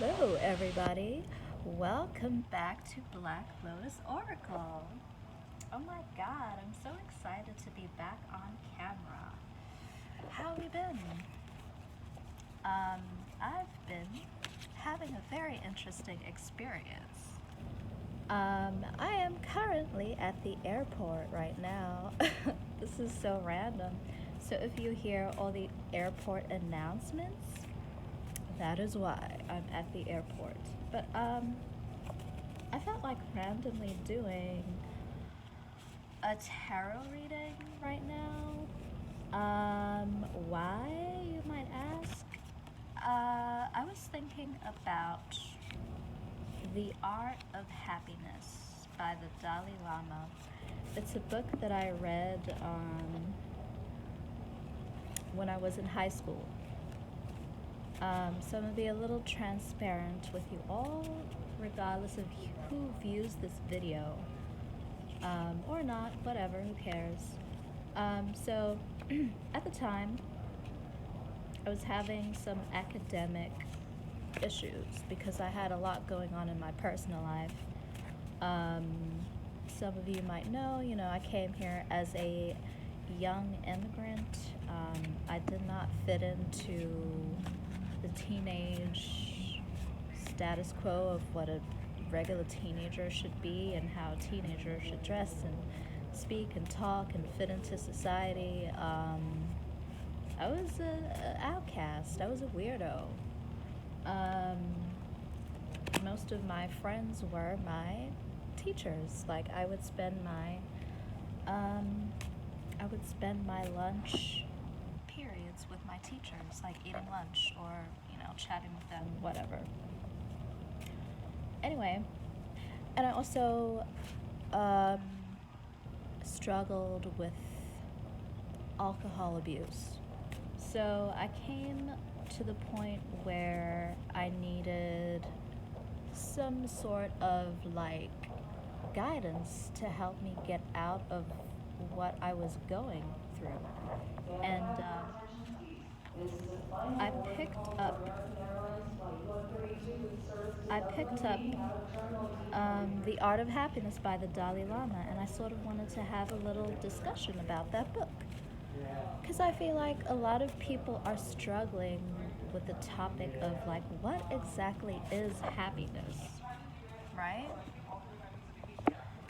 Hello, everybody. Welcome back to Black Lotus Oracle. Oh my god, I'm so excited to be back on camera. How have you been? I've been having a very interesting experience. I am currently at the airport right now. This is so random. So if you hear all the airport announcements, that is why I'm at the airport. But I felt like randomly doing a tarot reading right now. Why, you might ask? I was thinking about The Art of Happiness by the Dali Lama. It's a book that I read when I was in high school. So I'm going to be a little transparent with you all, regardless of who views this video, or not, whatever, who cares. So at the time, I was having some academic issues because I had a lot going on in my personal life. Some of you might know, I came here as a young immigrant. I did not fit into the teenage status quo of what a regular teenager should be and how teenagers should dress and speak and talk and fit into society. I was an outcast. I was a weirdo. Most of my friends were my teachers. Like I would spend my lunch periods with my teachers, like eating lunch or chatting with them, whatever. Anyway, and I also struggled with alcohol abuse. So I came to the point where I needed some sort of guidance to help me get out of what I was going through. And I picked up The Art of Happiness by the Dalai Lama, and I sort of wanted to have a little discussion about that book. Because I feel like a lot of people are struggling with the topic of what exactly is happiness, right?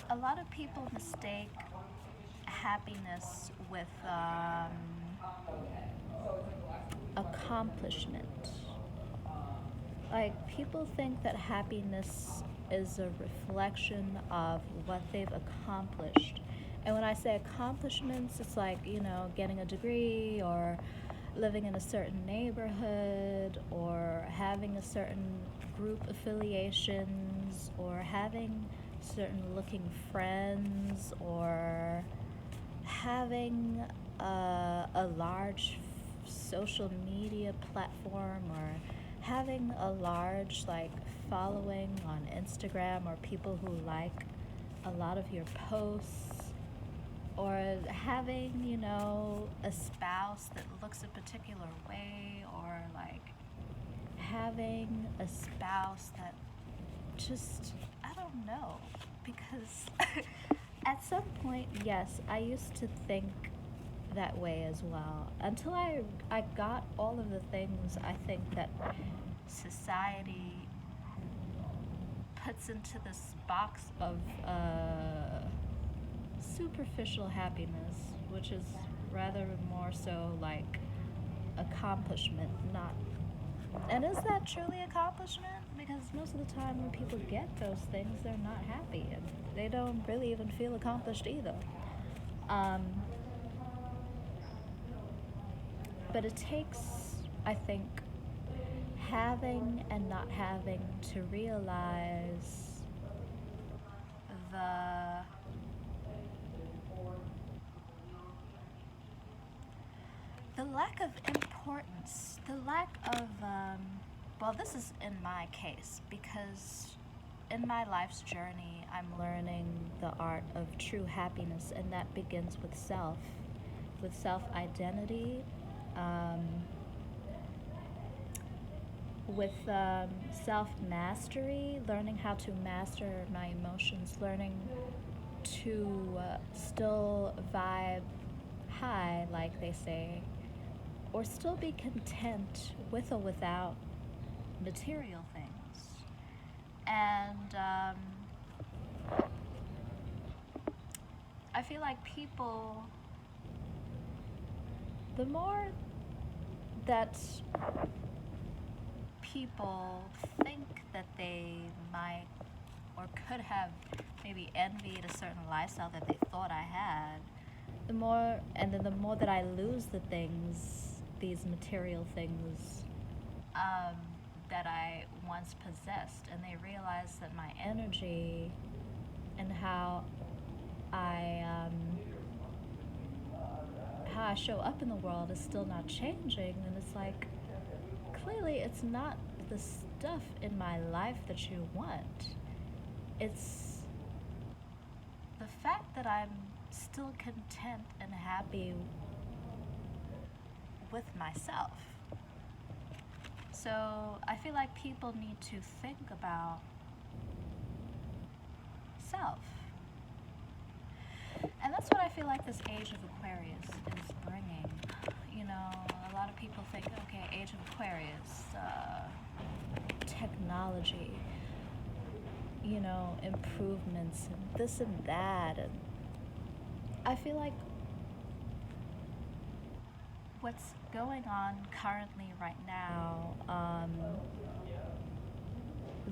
A lot of people mistake happiness with accomplishment. People think that happiness is a reflection of what they've accomplished. And when I say accomplishments, it's getting a degree or living in a certain neighborhood or having a certain group affiliations or having certain looking friends or having a large social media platform or having a large following on Instagram or people who like a lot of your posts or having a spouse that looks a particular way or having a spouse that just, I don't know, because at some point, yes, I used to think that way as well until I got all of the things I think that society puts into this box of superficial happiness, which is rather more so accomplishment, not. And is that truly accomplishment? Because most of the time when people get those things, they're not happy and they don't really even feel accomplished either. But it takes, I think, having and not having to realize the lack of importance, the lack of, well, this is in my case, because in my life's journey, I'm learning the art of true happiness, and that begins with self-identity. with self-mastery, learning how to master my emotions, learning to still vibe high, like they say, or still be content with or without material things. And I feel like people, the more that people think that they might or could have maybe envied a certain lifestyle that they thought I had, the more, and then the more that I lose the things, these material things, um, that I once possessed, and they realize that my energy and I how I show up in the world is still not changing, then it's like, clearly it's not the stuff in my life that you want. It's the fact that I'm still content and happy with myself. So I feel like people need to think about self. And that's what I feel like this age of Aquarius is bringing. You know, a lot of people think, okay, age of Aquarius, technology, you know, improvements and this and that. And I feel like what's going on currently right now,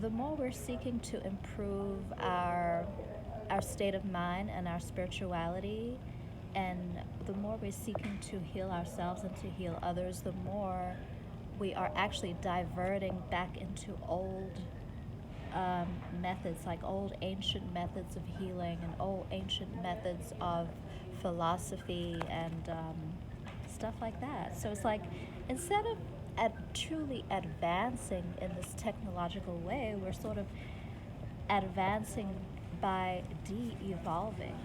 the more we're seeking to improve our state of mind and our spirituality, and the more we're seeking to heal ourselves and to heal others, the more we are actually diverting back into old methods, like old ancient methods of healing and old ancient methods of philosophy and stuff like that. So it's like, instead of truly advancing in this technological way, we're sort of advancing by de-evolving.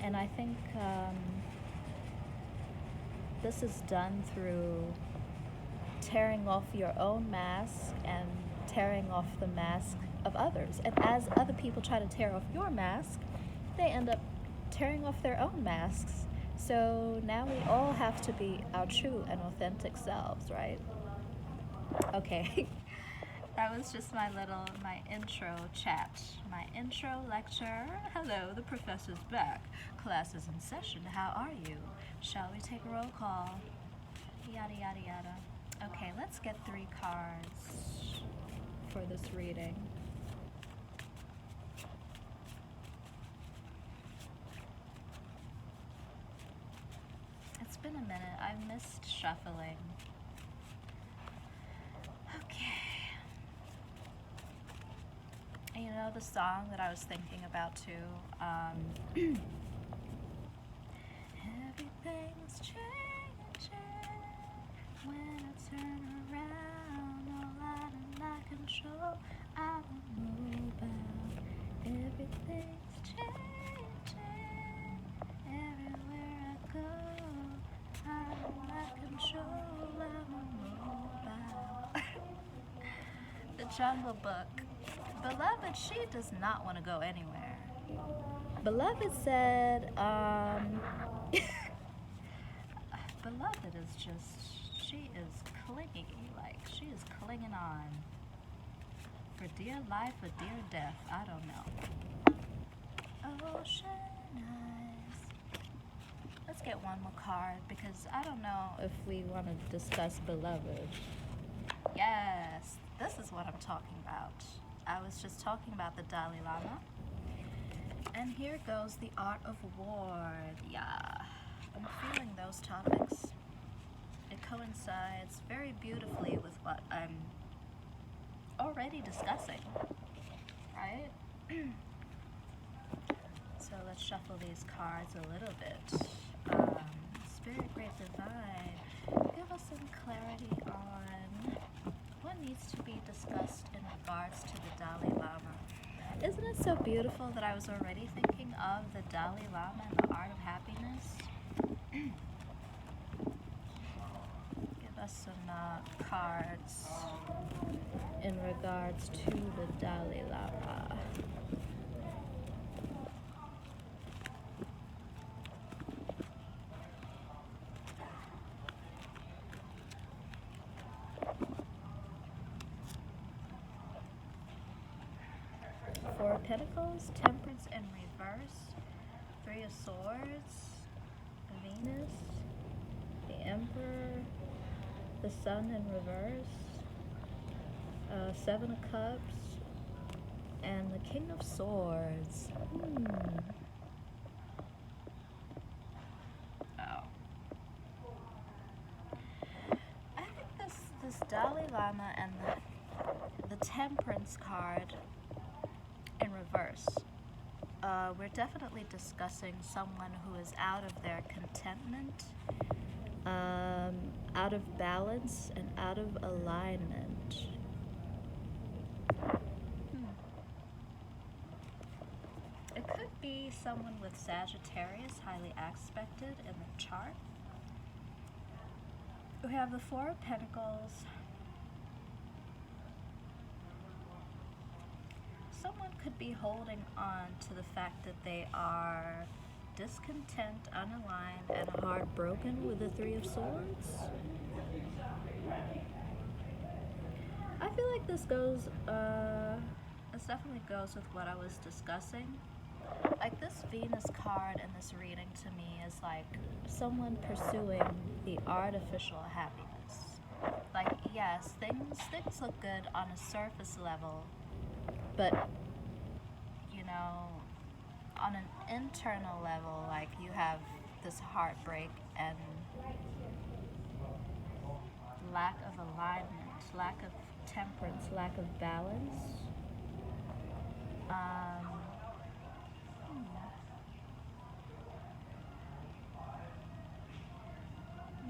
And I think this is done through tearing off your own mask and tearing off the mask of others. And as other people try to tear off your mask, they end up tearing off their own masks. So now we all have to be our true and authentic selves, right? Okay. That was just my intro chat, my intro lecture. Hello, the professor's back. Class is in session. How are you? Shall we take a roll call? Yada, yada, yada. Okay, let's get 3 cards for this reading. It's been a minute. I missed shuffling. Okay. And you know the song that I was thinking about too? Everything's changing when I turn around. All out of my control, I will move out. Everything's changing everywhere I go. Out of my control, I will move out. The Jungle Book. Beloved, she does not want to go anywhere. Beloved said, Beloved is just, she is clingy, like she is clinging on for dear life or dear death, I don't know. Ocean eyes. Let's get one more card because I don't know if we want to discuss Beloved. Yes, this is what I'm talking about. I was just talking about the Dali Lama. And here goes the Art of War. Yeah, I'm feeling those topics. It coincides very beautifully with what I'm already discussing, right? So let's shuffle these cards a little bit. Spirit, Great Divine, give us some clarity on what needs to be discussed in regards to the Dali Lama. Isn't it so beautiful that I was already thinking of the Dali Lama and the Art of Happiness? Give us Vipassana cards in regards to the Dali Lama. Four of Pentacles, Temperance in reverse, Three of Swords, Venus, the Emperor, the Sun in reverse, Seven of Cups, and the King of Swords. Oh. I think this Dalai Lama and the Temperance card in reverse. We're definitely discussing someone who is out of their contentment, out of balance, and out of alignment. It could be someone with Sagittarius highly aspected in the chart. We have the Four of Pentacles. Someone could be holding on to the fact that they are discontent, unaligned, and heartbroken with the Three of Swords. I feel like this definitely goes with what I was discussing. Like this Venus card in this reading to me is like someone pursuing the artificial happiness. Like, yes, things look good on a surface level, but, you know, on an internal level, like you have this heartbreak and lack of alignment, lack of temperance, lack of balance.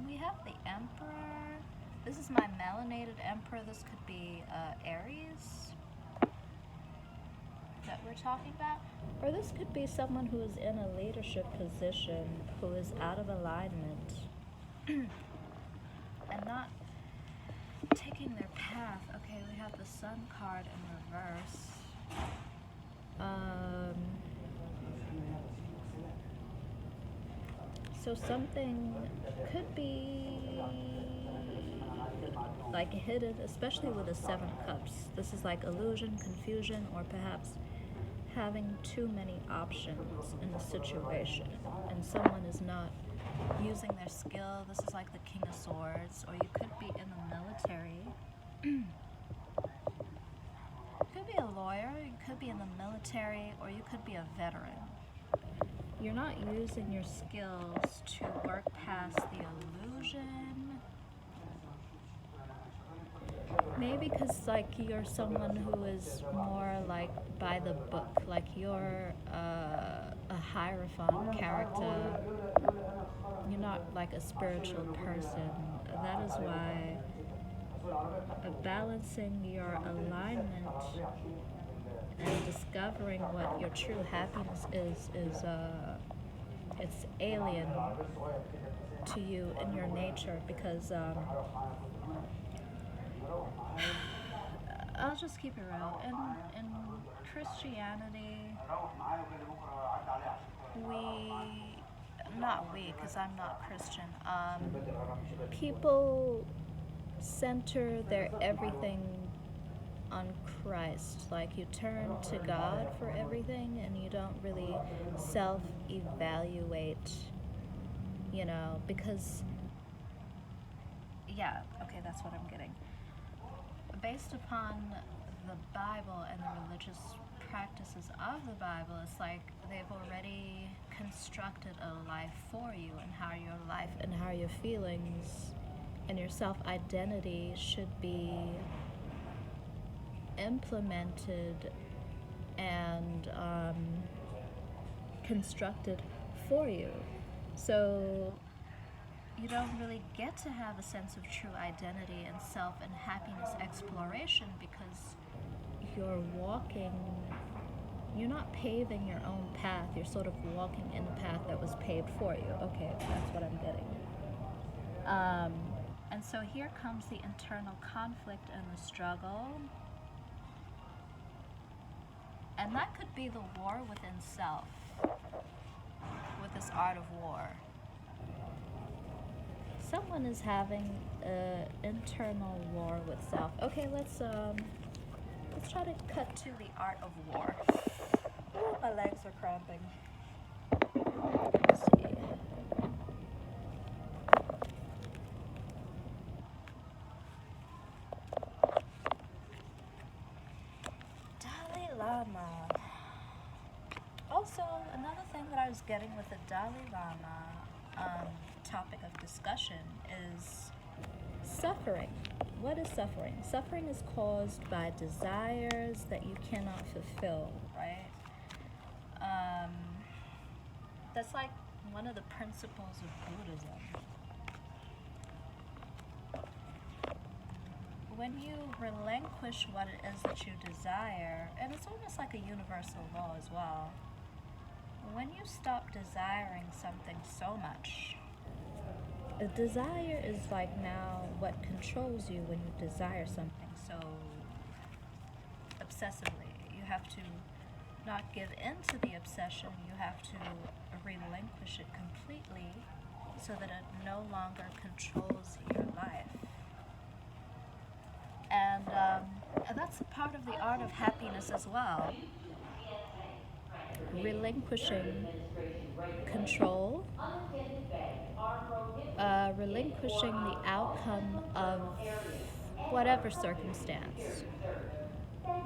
We have the Emperor. This is my melanated Emperor. This could be Aries that we're talking about. Or this could be someone who is in a leadership position who is out of alignment and not taking their path. Okay, we have the Sun card in reverse. So something could be like hidden, especially with the Seven of Cups. This is like illusion, confusion, or perhaps having too many options in a situation, and someone is not using their skill. This is like the King of Swords, or you could be in the military. You could be a lawyer, you could be in the military, or you could be a veteran. You're not using your skills to work past the illusion. Maybe because like you're someone who is more like by the book, like you're a Hierophant character. You're not like a spiritual person. That is why balancing your alignment and discovering what your true happiness is it's alien to you in your nature, because I'll just keep it real. In Christianity, because I'm not Christian, people center their everything on Christ. Like you turn to God for everything and you don't really self-evaluate, you know, because, yeah, okay, that's what I'm getting. Based upon the Bible and the religious practices of the Bible, it's like they've already constructed a life for you, and how your life and how your feelings and your self-identity should be implemented and constructed for you. So you don't really get to have a sense of true identity and self and happiness exploration, because you're not paving your own path, you're sort of walking in the path that was paved for you. Okay, that's what I'm getting. And so here comes the internal conflict and the struggle. And that could be the war within self, with this art of war. Someone is having an internal war with self. Okay, let's try to cut to the art of war. Ooh, my legs are cramping. Let's see. Dali Lama. Also, another thing that I was getting with the Dali Lama topic of discussion is suffering. What is suffering? Suffering is caused by desires that you cannot fulfill, right? That's like one of the principles of Buddhism. When you relinquish what it is that you desire, and it's almost like a universal law as well, when you stop desiring something so much, a desire is like now what controls you when you desire something so obsessively. You have to not give in to the obsession, you have to relinquish it completely so that it no longer controls your life. And that's a part of the art of happiness as well. Relinquishing control, relinquishing the outcome of whatever circumstance,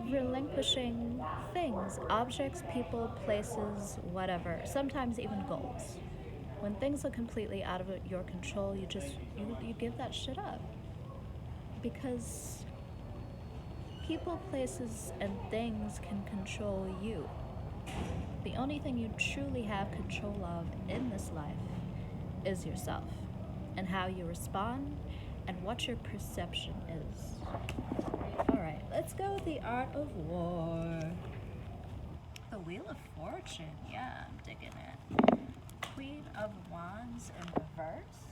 relinquishing things, objects, people, places, whatever, sometimes even goals. When things are completely out of your control, you give that shit up. Because people, places, and things can control you. The only thing you truly have control of in this life is yourself, and how you respond, and what your perception is. Alright, let's go with the art of war. The Wheel of Fortune, yeah, I'm digging it. Queen of Wands in reverse.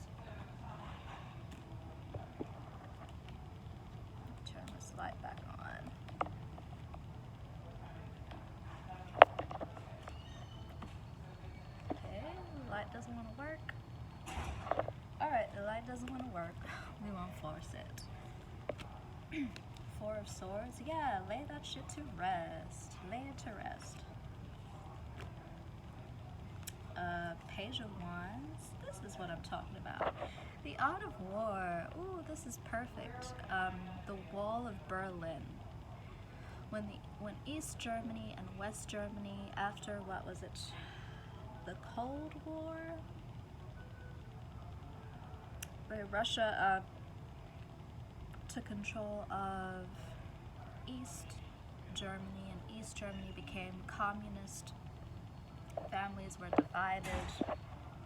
Turn this light back on. Okay, the light doesn't want to work. Alright, the light doesn't want to work. We won't force it. Four of Swords, yeah, lay that shit to rest. Lay it to rest. Page of Wands, this is what I'm talking about. The Art of War, ooh, this is perfect. The Wall of Berlin. When East Germany and West Germany, after, what was it, the Cold War? Where Russia took control of East Germany, and East Germany became communist. Families were divided.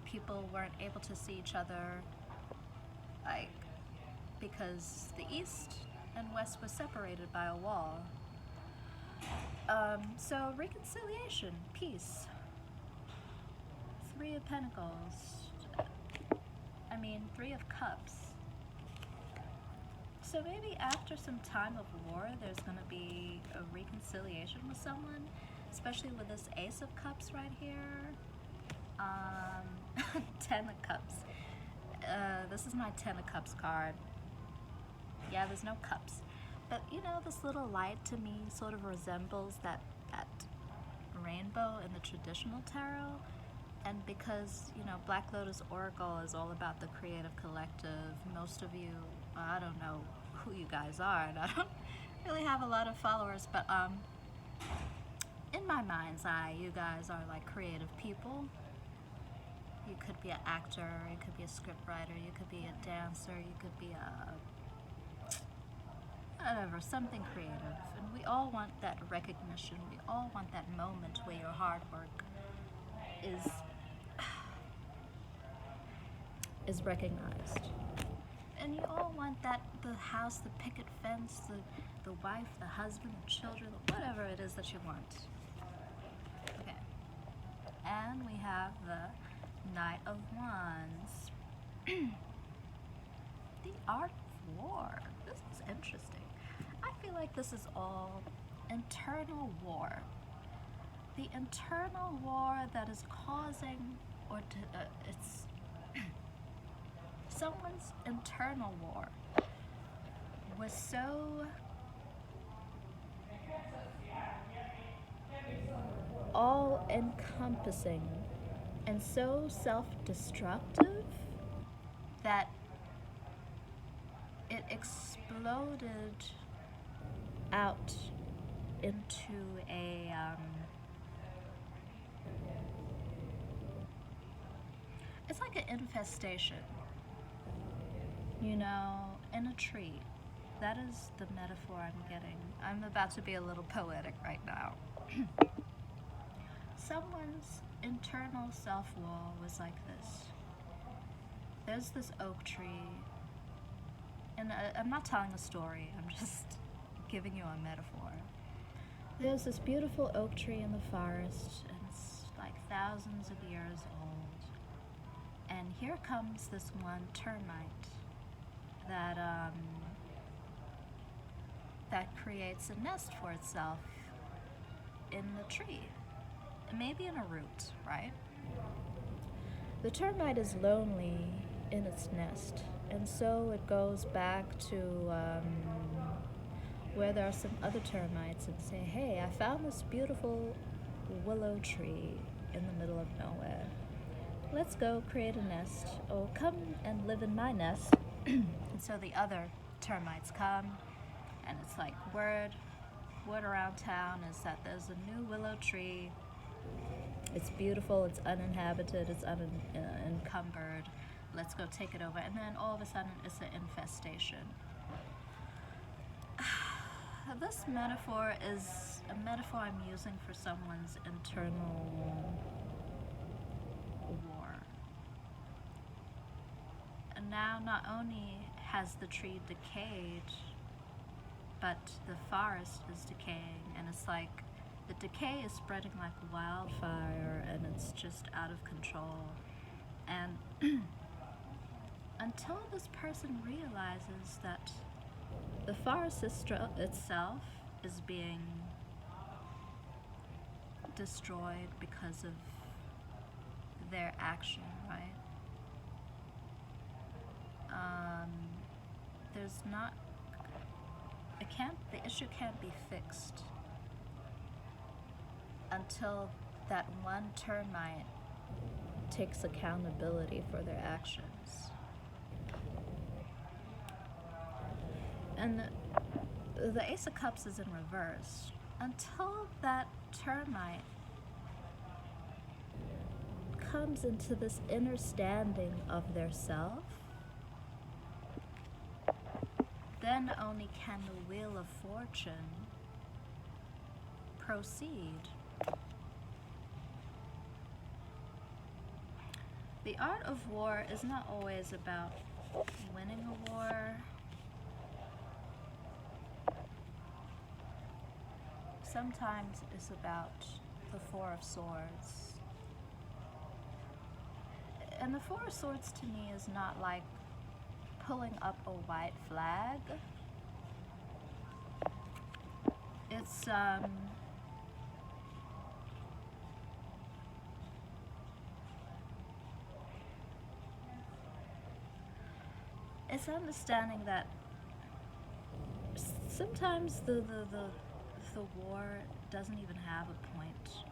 People weren't able to see each other, like, because the East and West was separated by a wall. So reconciliation, peace. Three of Pentacles. Three of Cups. So maybe after some time of war, there's going to be a reconciliation with someone, especially with this Ace of Cups right here. 10 of Cups. This is my 10 of Cups card. Yeah, there's no cups. But, this little light to me sort of resembles that rainbow in the traditional tarot. And because, Black Lotus Oracle is all about the creative collective, most of you, I don't know who you guys are, and I don't really have a lot of followers, but in my mind's eye, you guys are like creative people. You could be an actor, you could be a scriptwriter, you could be a dancer, you could be whatever, something creative. And we all want that recognition. We all want that moment where your hard work is recognized. And you all want that, the house, the picket fence, the wife, the husband, the children, whatever it is that you want. Okay. And we have the Knight of Wands. The art of war. This is interesting. I feel like this is all internal war. The internal war that is causing, it's someone's internal war was so all-encompassing and so self-destructive that it exploded out into it's like an infestation, in a tree. That is the metaphor I'm getting. I'm about to be a little poetic right now. Someone's internal self-wall was like this. There's this oak tree, and I'm not telling a story, I'm just giving you a metaphor. There's this beautiful oak tree in the forest, and it's like thousands of years old. And here comes this one termite that creates a nest for itself in the tree, maybe in a root, right? The termite is lonely in its nest, and so it goes back to where there are some other termites and say, hey, I found this beautiful willow tree in the middle of nowhere. Let's go create a nest. Oh, come and live in my nest. And so the other termites come, and it's like word around town is that there's a new willow tree. It's beautiful, it's uninhabited, it's unencumbered. Let's go take it over. And then all of a sudden it's an infestation. This metaphor is a metaphor I'm using for someone's internal war. And now not only has the tree decayed, but the forest is decaying, and it's like the decay is spreading like wildfire, and it's just out of control. And until this person realizes that the forest itself is being destroyed because of their action, right? The issue can't be fixed until that one termite takes accountability for their actions. And the Ace of Cups is in reverse. Until that termite comes into this understanding of their self, then only can the Wheel of Fortune proceed. The art of war is not always about winning a war. Sometimes it's about the Four of Swords. And the Four of Swords to me is not like pulling up a white flag. It's understanding that sometimes the war doesn't even have a point,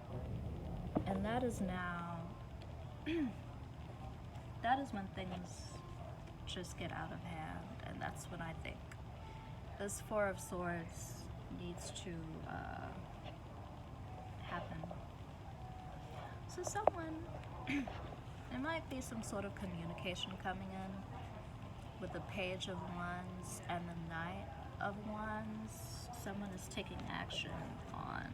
and that is now that is when things just get out of hand, and that's when I think this Four of Swords needs to happen. So someone, there might be some sort of communication coming in with the Page of Wands and the Knight of Wands. Someone is taking action on,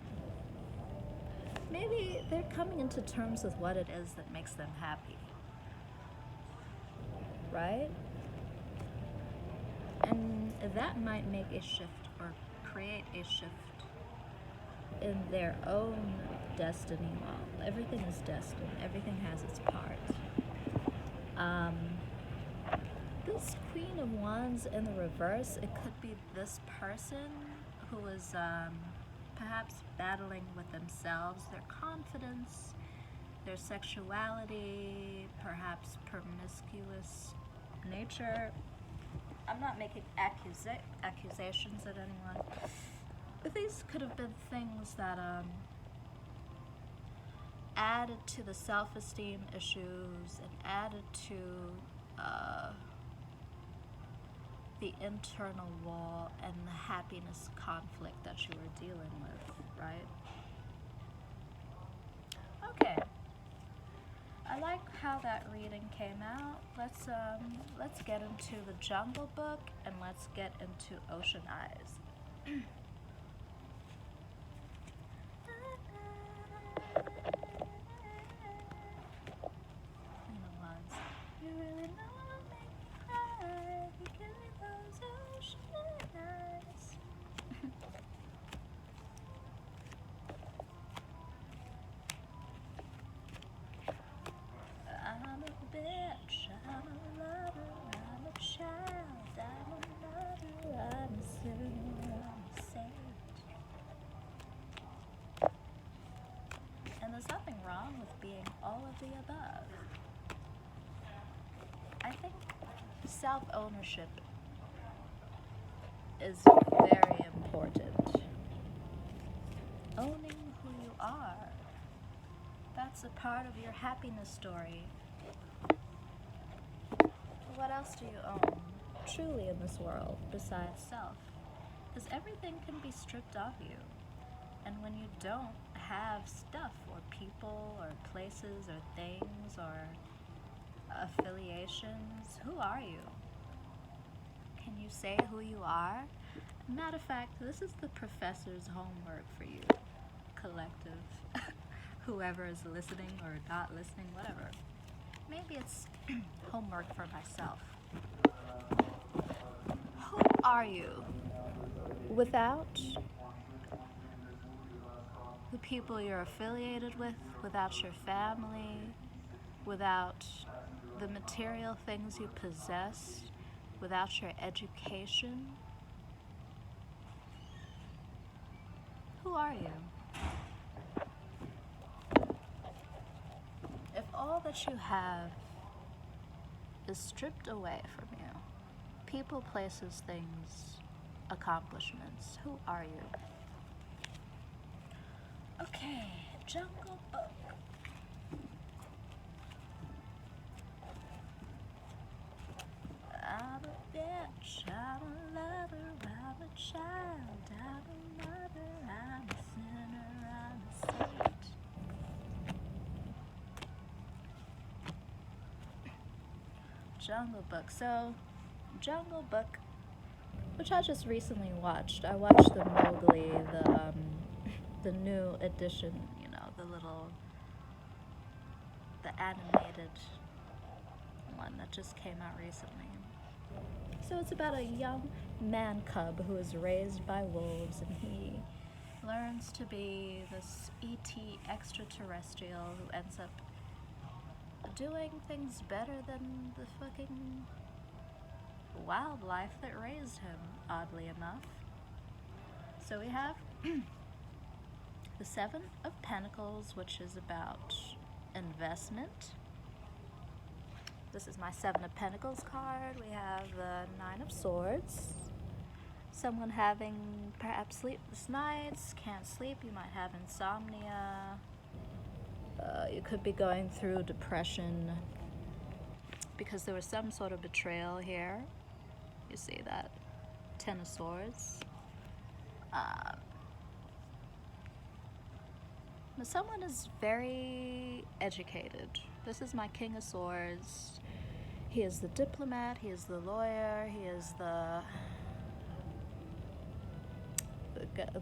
maybe they're coming into terms with what it is that makes them happy, right? And that might make a shift or create a shift in their own destiny. Well, everything is destined, everything has its part. this Queen of Wands in the reverse, it could be this person who is perhaps battling with themselves, their confidence, their sexuality, perhaps promiscuous nature. I'm not making accusations at anyone, but these could have been things that added to the self-esteem issues and added to the internal wall and the happiness conflict that you were dealing with, right? Okay. I like how that reading came out. Let's get into the Jungle Book and let's get into Ocean Eyes. You really know I'll make you cry. You give me those ocean eyes. I'm a bitch, I'm a lover, I'm a child, I'm a mother, I'm a sinner, I'm a saint. And there's nothing wrong with being all of the above. I think self-ownership is very important. Owning who you are, that's a part of your happiness story. What else do you own truly in this world besides self? Because everything can be stripped off you. And when you don't have stuff or people or places or things or affiliations, who are you? Can you say who you are? Matter of fact, this is the professor's homework for you, collective. Whoever is listening or not listening, whatever. Maybe it's homework for myself. Who are you without the people you're affiliated with, without your family, without the material things you possess, without your education? Who are you? If all that you have is stripped away from you, people, places, things, accomplishments, who are you? Okay, Jungle Book. I'm a bitch, I'm a lover, I'm a child, I'm a mother, I'm a sinner, I'm a saint. Jungle Book. So, Jungle Book, which I just recently watched. I watched the Mowgli, the new edition, the animated one that just came out recently. So it's about a young man cub who is raised by wolves, and he learns to be this ET extraterrestrial who ends up doing things better than the fucking wildlife that raised him, oddly enough. So we have the Seven of Pentacles, which is about investment. This is my Seven of Pentacles card. We have the Nine of Swords. Someone having perhaps sleepless nights, can't sleep, you might have insomnia. You could be going through depression because there was some sort of betrayal here. You see that? Ten of Swords. But someone is very educated. This is my King of Swords. He is the diplomat, he is the lawyer, he is the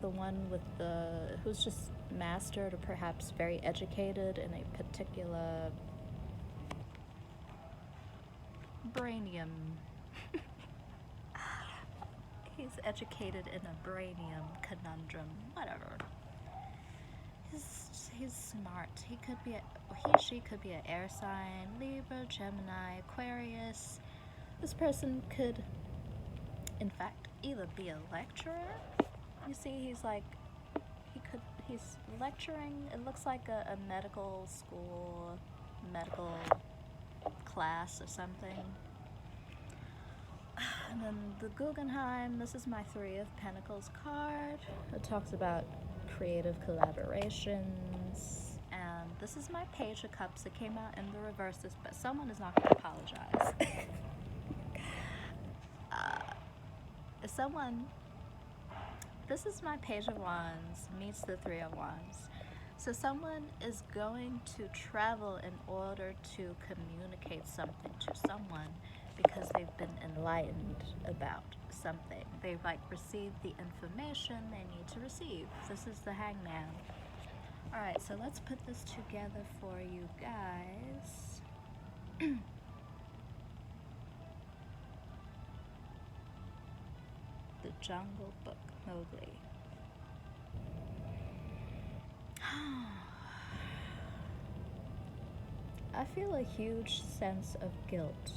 one with who's just mastered or perhaps very educated in a particular brainium. He's educated in a brainium conundrum, whatever. He's smart. She could be an air sign, Libra, Gemini, Aquarius, This person could, in fact, either be a lecturer. You see, he's lecturing. It looks like a medical school, medical class or something. And then the Guggenheim, this is my Three of Pentacles card. It talks about creative collaborations. And this is my Page of Cups. It came out in the reverse, but someone is not going to apologize. This is my Page of Wands meets the Three of Wands. So someone is going to travel in order to communicate something to someone because they've been enlightened about something. They've received the information they need to receive. This is the Hangman. All right, so let's put this together for you guys. The Jungle Book, Mowgli. I feel a huge sense of guilt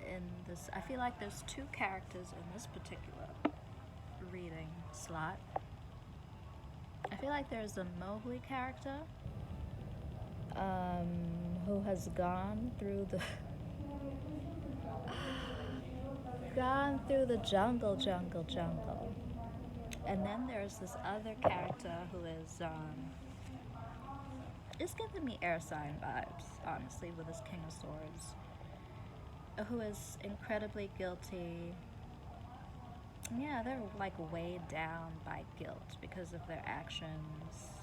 in this. I feel like there's two characters in this particular reading slot. I feel like there's a Mowgli character who has gone through the jungle. And then there's this other character who is it's giving me air sign vibes, honestly, with this King of Swords, who is incredibly guilty. Yeah, they're weighed down by guilt because of their actions.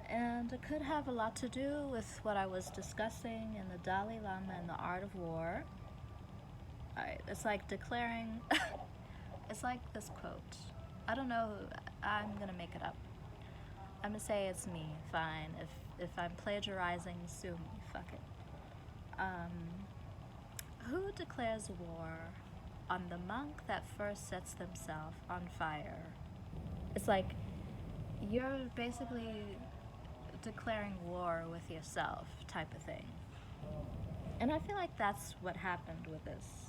And it could have a lot to do with what I was discussing in the Dali Lama and the Art of War. It's like declaring, it's like this quote. I don't know, I'm gonna make it up. I'm gonna say it's me, fine. If I'm plagiarizing, sue me, fuck it. Who declares war on the monk that first sets themselves on fire? It's like you're basically declaring war with yourself type of thing. And I feel like that's what happened with this.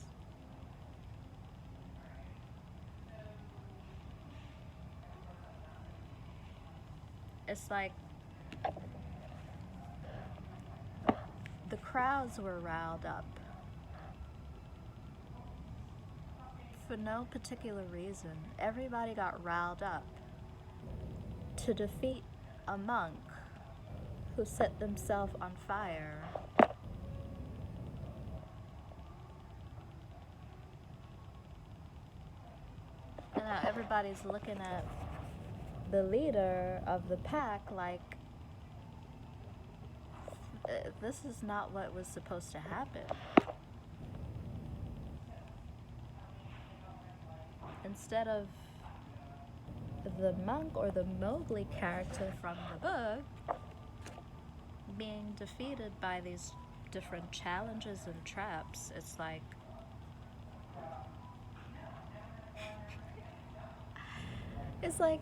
It's like the crowds were riled up for no particular reason. Everybody got riled up to defeat a monk who set themselves on fire. And now everybody's looking at the leader of the pack like, this is not what was supposed to happen. Instead of the monk or the Mowgli character from the book being defeated by these different challenges and traps, it's like it's like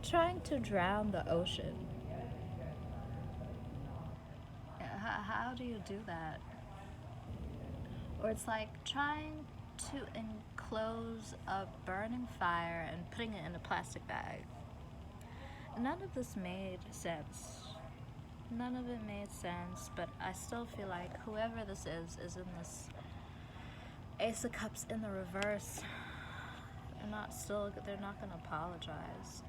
trying to drown the ocean. How do you do that? Or it's like trying to enclose a burning fire and putting it in a plastic bag. None of this made sense. None of it made sense, but I still feel like whoever this is in this Ace of Cups in the reverse. They're not gonna apologize.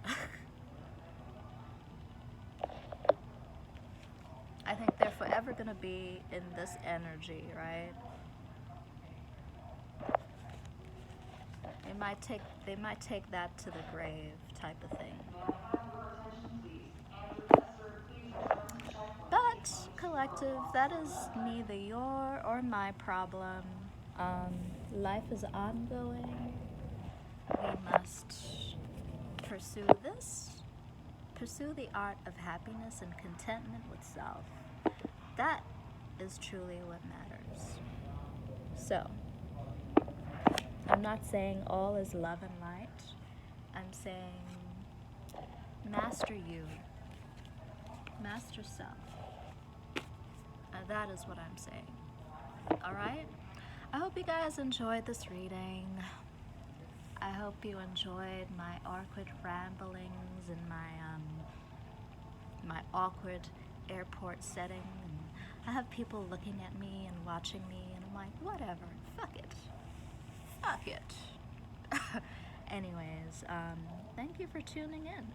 I think they're forever gonna be in this energy, right? They might take that to the grave type of thing. But collective, that is neither your or my problem. Life is ongoing. We must pursue the art of happiness and contentment with self. That is truly what matters. So, I'm not saying all is love and light. I'm saying master you. Master self. That is what I'm saying. Alright? I hope you guys enjoyed this reading. I hope you enjoyed my awkward ramblings and my awkward airport setting. And I have people looking at me and watching me, and I'm like, whatever, fuck it. Fuck it. Anyways, thank you for tuning in.